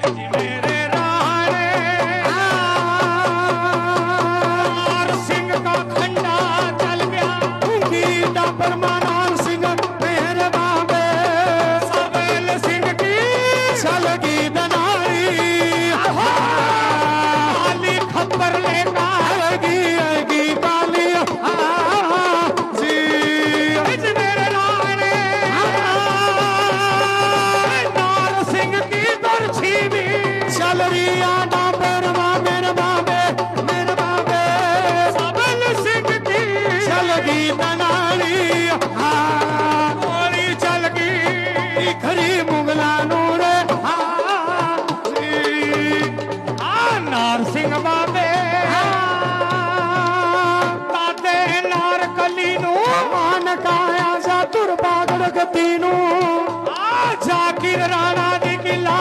मेरे राणे नार सिंह का खंडा चल गया गीता परमानार सिंह मेरे बाबे सबेल सिंह की चल गई दनारी काली खबर लेकर आएगी काली जी मेरे राणे नार सिंह की बरछी भी चल रही आडा मेरे बाबे सबल सिंह की चल गई दनारी गोली चल गई खरी मुगला नूर नार सिंह बाबे ताते नार कली नू मान काया जा तुर बागड़ गती नू जाकिर राणा दी किला